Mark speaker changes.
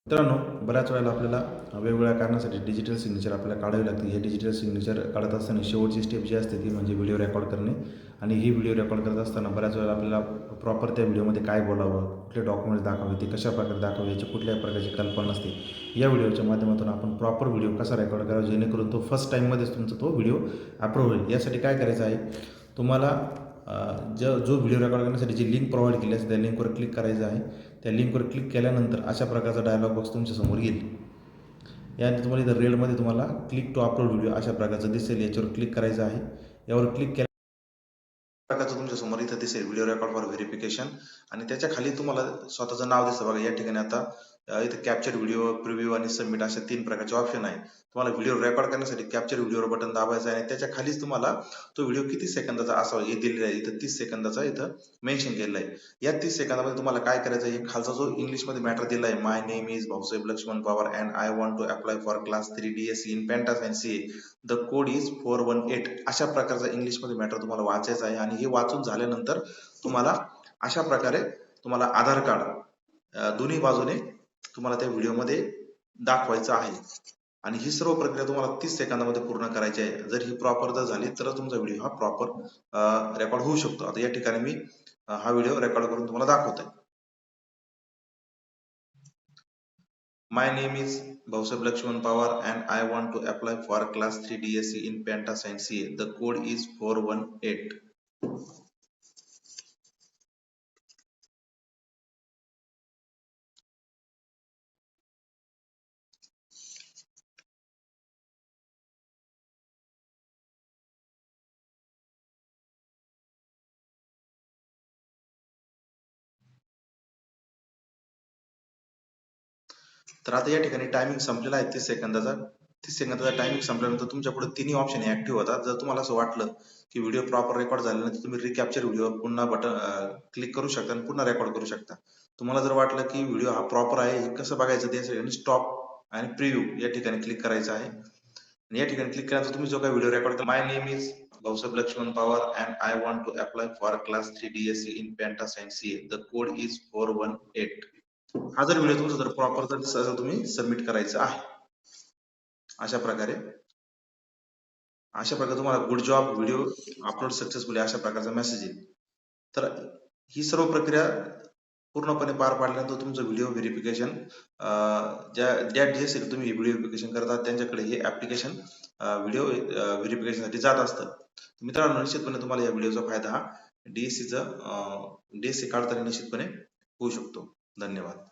Speaker 1: मित्रांनो, बऱ्याच वेळेला आपल्याला वेगवेगळ्या कारणासाठी डिजिटल सिग्नेचर आपल्याला काढावी लागते. हे डिजिटल सिग्नेचर काढत असताना शेवटची स्टेप जी असते ती म्हणजे व्हिडिओ रेकॉर्ड करणे. आणि ही व्हिडिओ रेकॉर्ड करत असताना बऱ्याच वेळेला आपल्याला प्रॉपर त्या व्हिडिओमध्ये काय बोलावं, कुठले डॉक्युमेंट्स दाखवावे, ते कशाप्रकारे दाखवावे याची कुठल्याही प्रकारची कल्पना नसते. या व्हिडिओच्या माध्यमातून आपण प्रॉपर व्हिडिओ कसा रेकॉर्ड करावा जेणेकरून तो फर्स्ट टाईममध्येच तुमचा तो व्हिडिओ अप्रूव्ह होईल. यासाठी काय करायचं आहे, तुम्हाला जो व्हिडिओ रेकॉर्ड करण्यासाठी जी लिंक प्रोव्हाइड केली असते त्या लिंकवर क्लिक करायचं आहे. त्या लिंकवर क्लिक केल्यानंतर अशा प्रकारचा डायलॉग बॉक्स तुमच्यासमोर येईल. यानंतर तुम्हाला इथं रेडमध्ये तुम्हाला क्लिक टू अपलोड व्हिडिओ अशा प्रकारचं दिसेल. याच्यावर क्लिक करायचं आहे. यावर क्लिक केल्या प्रकारचं तुमच्यासमोर इथं दिसेल व्हिडिओ रेकॉर्ड फॉर व्हेरिफिकेशन. आणि त्याच्या खाली तुम्हाला स्वतःचं नाव दिसतं बघा. या ठिकाणी आता इथं कॅप्चर व्हिडिओ, प्रिव्ह्यू आणि सबमिट अशा 3 प्रकारचे ऑप्शन आहे. तुम्हाला व्हिडिओ रेकॉर्ड करण्यासाठी कॅप्चर व्हिडिओवर बटन दाबायचं आहे आणि त्याच्या खालीच तुम्हाला तो व्हिडिओ किती सेकंदाचा असावा हे दिलेलं आहे. इथं 30 सेकंदाचा इथं मेन्शन केलेलं आहे. या 30 सेकंदामध्ये तुम्हाला काय करायचं आहे, खालचा जो इंग्लिशमध्ये मॅटर दिला आहे, my name is Bhausaheb Laxman Pawar and I want to apply for class 3 DSc in penta science CA. The code is 418. अशा प्रकारचा इंग्लिशमध्ये मॅटर तुम्हाला वाचायचा आहे. आणि हे वाचून झाल्यानंतर तुम्हाला अशा प्रकारे तुम्हाला आधार कार्ड दोन्ही बाजूने तुम्हाला त्या व्हिडिओमध्ये दाखवायचं आहे. आणि ही सर्व प्रक्रिया तुम्हाला 30 सेकंदामध्ये पूर्ण करायची आहे. जर ही प्रॉपर जर झाली तर तुमचा व्हिडिओ हा प्रॉपर रेकॉर्ड होऊ शकतो. आता या ठिकाणी मी हा व्हिडिओ रेकॉर्ड करून तुम्हाला दाखवतोय. My name is Bhausaheb Laxman Pawar and I want to apply for class 3 DSc in penta science CA. The code is 418. तर आता या ठिकाणी टायमिंग संपलेला आहे 30 सेकंदाचा. 30 सेकंदाचा टायमिंग संपल्यानंतर तुमच्या पुढे तिन्ही ऑप्शन ऍक्टिव्ह होतात. जर तुम्हाला असं वाटलं की व्हिडिओ प्रॉपर रेकॉर्ड झाल्यानंतर तुम्ही रिकॅप्चर व्हिडिओ पुन्हा बटन क्लिक करू शकता आणि पुन्हा रेकॉर्ड करू शकता. तुम्हाला जर वाटलं की व्हिडिओ हा प्रॉपर आहे, हे कसं बघायचं त्यासाठी स्टॉप आणि प्रिव्ह्यू या ठिकाणी क्लिक करायचं आहे. आणि या ठिकाणी क्लिक केल्यानंतर तुम्ही जो काही व्हिडिओ रेकॉर्ड केला, my name is Bhausaheb Laxman Pawar and I want to apply for class 3 DSc in penta science CA. The code is 418. हा जर व्हिडिओ तुमचा जर प्रॉपर जर तुम्ही सबमिट करायचं आहे. अशा प्रकारे तुम्हाला good job, video upload successfully अशा प्रकारचा मेसेज येईल. तर ही सर्व प्रक्रिया पूर्णपणे पार पाडल्यानंतर तुमचं व्हिडिओ व्हेरिफिकेशन ज्या DSC तुम्ही व्हिडिओ व्हेरिफिकेशन करतात त्यांच्याकडे हे ऍप्लिकेशन व्हिडिओ व्हेरिफिकेशनसाठी जात असतं. मित्रांनो, निश्चितपणे तुम्हाला या व्हिडिओचा फायदा हा DSC काढताना निश्चितपणे होऊ शकतो. धन्यवाद.